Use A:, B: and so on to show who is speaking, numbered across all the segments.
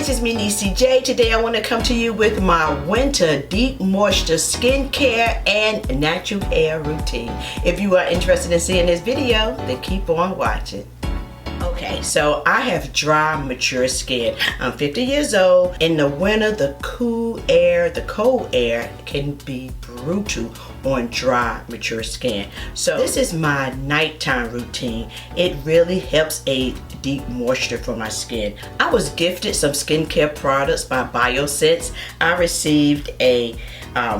A: It's me, NeeCJae. Today I want to come to you with my winter deep moisture skincare and natural hair routine. If you are interested in seeing this video, then keep on watching. Okay, so I have dry, mature skin. I'm 50 years old. In the winter, the cool air, the cold air can be brutal on dry, mature skin. So this is my nighttime routine. It really helps aid deep moisture for my skin. I was gifted some skincare products by Biossance. I received a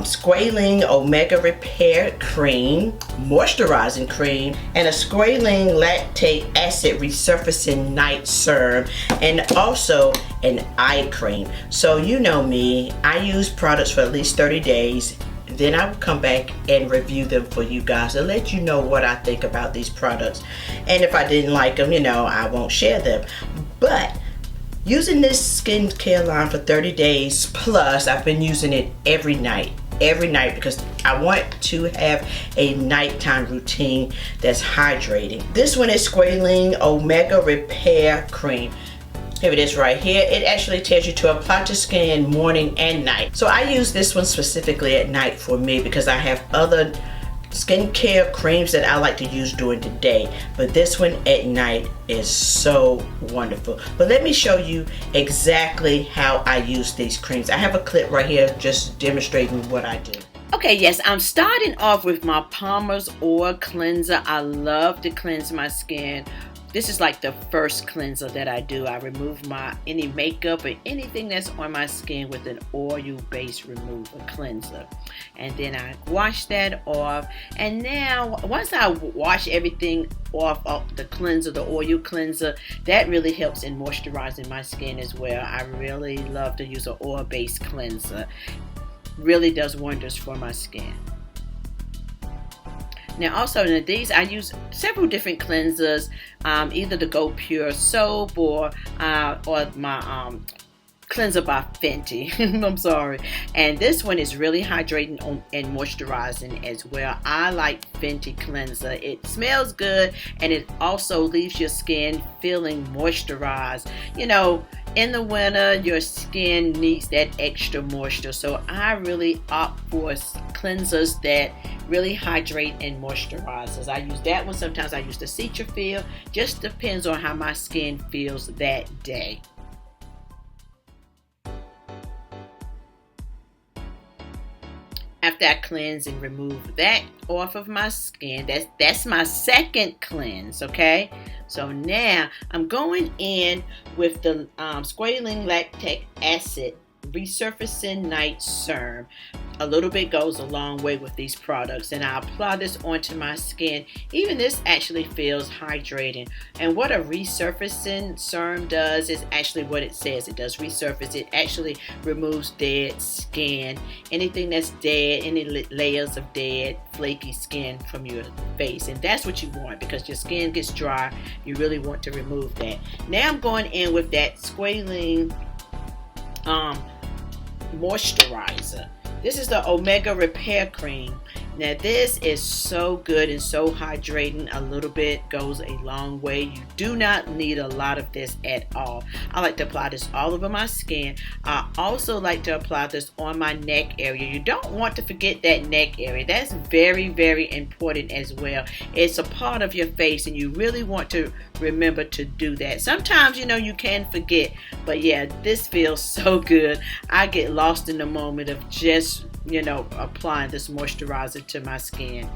A: SQUALANE Omega Repair Cream, moisturizing cream, and a SQUALANE Lactic Acid Resurfacing Night Serum, and also an eye cream. So you know me, I use products for at least 30 days. Then I will come back and review them for you guys and let you know what I think about these products. And if I didn't like them, you know, I won't share them. But using this skincare line for 30 days plus, I've been using it every night because I want to have a nighttime routine that's hydrating. This one is SQUALANE Omega Repair Cream. Here it is right here. It actually tells you to apply to skin morning and night. So I use this one specifically at night for me because I have other skincare creams that I like to use during the day, but this one at night is so wonderful. But let me show you exactly how I use these creams. I have a clip right here just demonstrating what I do. Okay, yes, I'm starting off with my Palmer's Oil Cleanser. I love to cleanse my skin. This is like the first cleanser that I do. I remove any makeup or anything that's on my skin with an oil-based remover cleanser. And then I wash that off. And now, once I wash everything off of the cleanser, the oil cleanser, that really helps in moisturizing my skin as well. I really love to use an oil-based cleanser. Really does wonders for my skin. Now also in these, I use several different cleansers, either the Go Pure soap or my cleanser by Fenty. I'm sorry. And this one is really hydrating and moisturizing as well. I like Fenty cleanser. It smells good and it also leaves your skin feeling moisturized. You know, in the winter, your skin needs that extra moisture. So I really opt for cleansers that really hydrate and moisturizes. I use that one. Sometimes I use the Cetaphil. Just depends on how my skin feels that day. After I cleanse and remove that off of my skin, that's my second cleanse, okay? So now I'm going in with the SQUALANE Lactic Acid Resurfacing Night Serum. A little bit goes a long way with these products, and I apply this onto my skin. Even this actually feels hydrating. And what a resurfacing serum does is actually what it says. It does resurface. It actually removes dead skin, anything that's dead, any layers of dead flaky skin from your face. And that's what you want because your skin gets dry. You really want to remove that. Now I'm going in with that SQUALANE moisturizer. This is the Omega Repair Cream. Now this is so good and so hydrating. A little bit goes a long way. You do not need a lot of this at all. I like to apply this all over my skin. I also like to apply this on my neck area. You don't want to forget that neck area. That's very, very important as well. It's a part of your face and you really want to remember to do that. Sometimes, you know, you can forget, but yeah, this feels so good. I get lost in the moment of just, you know, applying this moisturizer to my skin.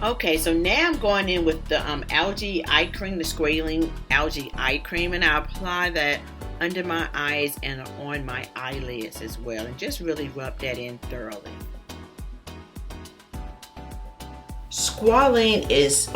A: Okay, so now I'm going in with the ALGAE eye cream, the SQUALANE ALGAE eye cream, and I apply that under my eyes and on my eyelids as well, and just really rub that in thoroughly. SQUALANE is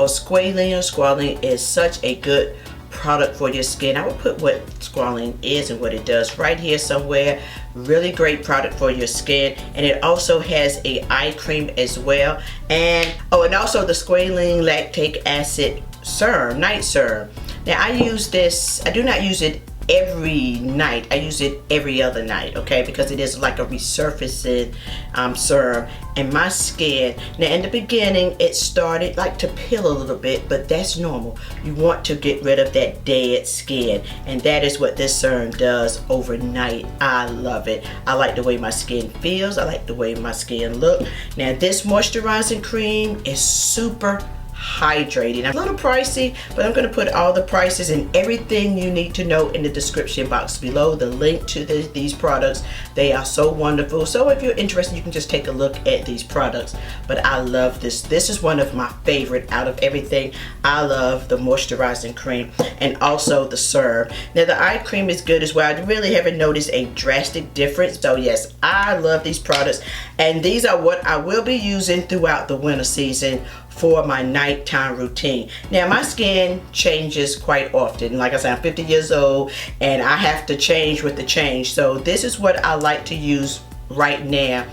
A: such a good product for your skin. I will put what SQUALANE is and what it does right here somewhere. Really great product for your skin, and it also has a eye cream as well. And and also the SQUALANE lactic acid serum, night serum. Now I use this, I do not use it every night, I use it every other night, okay, because it is like a resurfacing serum. And my skin, now in the beginning it started like to peel a little bit, but that's normal. You want to get rid of that dead skin, and that is what this serum does overnight. I love it. I like the way my skin feels, I like the way my skin looks. Now this moisturizing cream is super hydrating. A little pricey, but I'm going to put all the prices and everything you need to know in the description box below. The link to these products, they are so wonderful. So if you're interested, you can just take a look at these products. But I love this. This is one of my favorite out of everything. I love the moisturizing cream and also the serum. Now the eye cream is good as well. I really haven't noticed a drastic difference. So yes, I love these products, and these are what I will be using throughout the winter season for my nighttime routine. Now my skin changes quite often. Like I said, I'm 50 years old and I have to change with the change. So this is what I like to use right now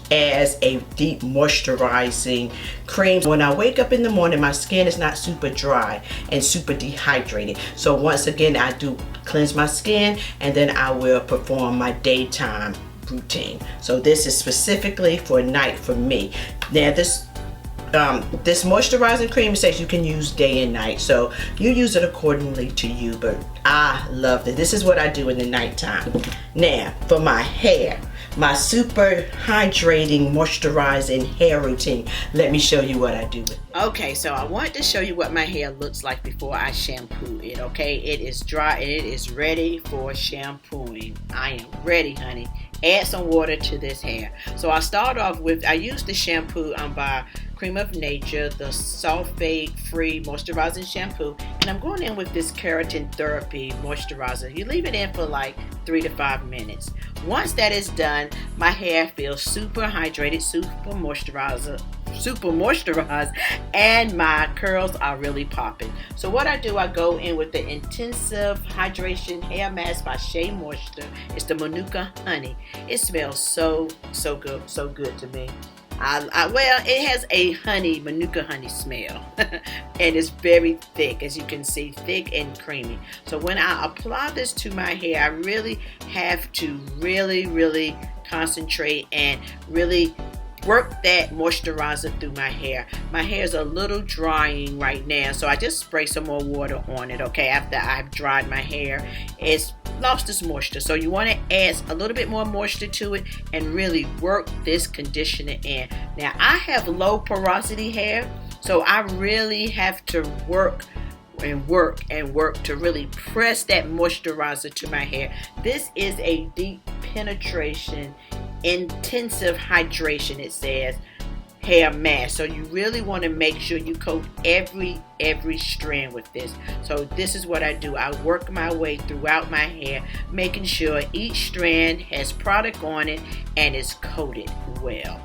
A: as a deep moisturizing cream. When I wake up in the morning, my skin is not super dry and super dehydrated. So once again, I do cleanse my skin, and then I will perform my daytime routine. So this is specifically for night for me. Now this moisturizing cream says you can use day and night, so you use it accordingly to you, but I love it. This is what I do in the nighttime. Now for my hair, my super hydrating moisturizing hair routine, let me show you what I do with it. Okay, so I wanted to show you what my hair looks like before I shampoo it. Okay, it is dry and it is ready for shampooing. I am ready, honey. Add some water to this hair. So I start off with, I use the shampoo by Cream of Nature, the sulfate-free moisturizing shampoo, and I'm going in with this Keratherapy moisturizer. You leave it in for like 3 to 5 minutes. Once that is done, my hair feels super hydrated, super moisturized, and my curls are really popping. So what I do, I go in with the Intensive Hydration Hair Mask by Shea Moisture. It's the Maunka honey. It smells so good to me. Well, it has a Maunka honey smell, and it's very thick, as you can see, thick and creamy. So when I apply this to my hair, I really have to really concentrate and really work that moisturizer through my hair. My hair is a little drying right now, so I just spray some more water on it, okay, after I've dried my hair. It's lost its moisture, so you want to add a little bit more moisture to it and really work this conditioner in. Now I have low porosity hair, so I really have to work to really press that moisturizer to my hair. This is a deep penetration, intensive hydration, it says, hair mask. So you really want to make sure you coat every strand with this. So this is what I do. I work my way throughout my hair, making sure each strand has product on it and is coated well.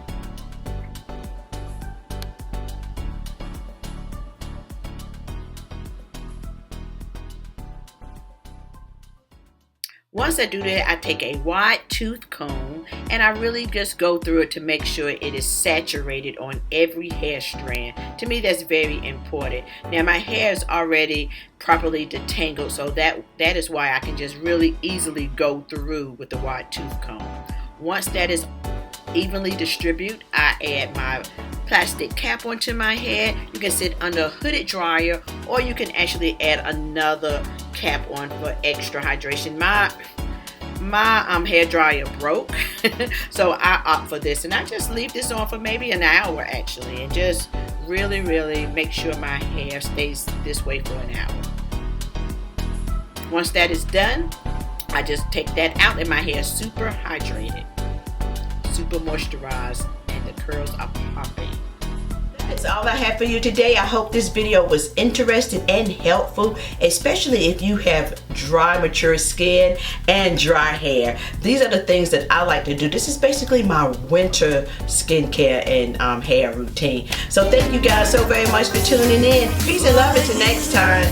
A: Once I do that, I take a wide tooth comb and I really just go through it to make sure it is saturated on every hair strand. To me, that's very important. Now my hair is already properly detangled, so that is why I can just really easily go through with the wide tooth comb. Once that is evenly distributed, I add my plastic cap onto my head. You can sit under a hooded dryer, or you can actually add another cap on for extra hydration. My hair dryer broke, so I opt for this, and I just leave this on for maybe an hour actually, and just really make sure my hair stays this way for an hour. Once that is done, I just take that out, and my hair is super hydrated, super moisturized, and the curls are popping. That's all I have for you today. I hope this video was interesting and helpful, especially if you have dry, mature skin and dry hair. These are the things that I like to do. This is basically my winter skincare and hair routine. So thank you guys so very much for tuning in. Peace and love until next time.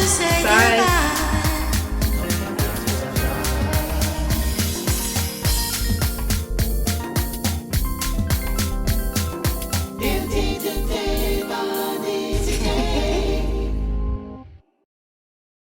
B: say
A: Bye.
B: goodbye.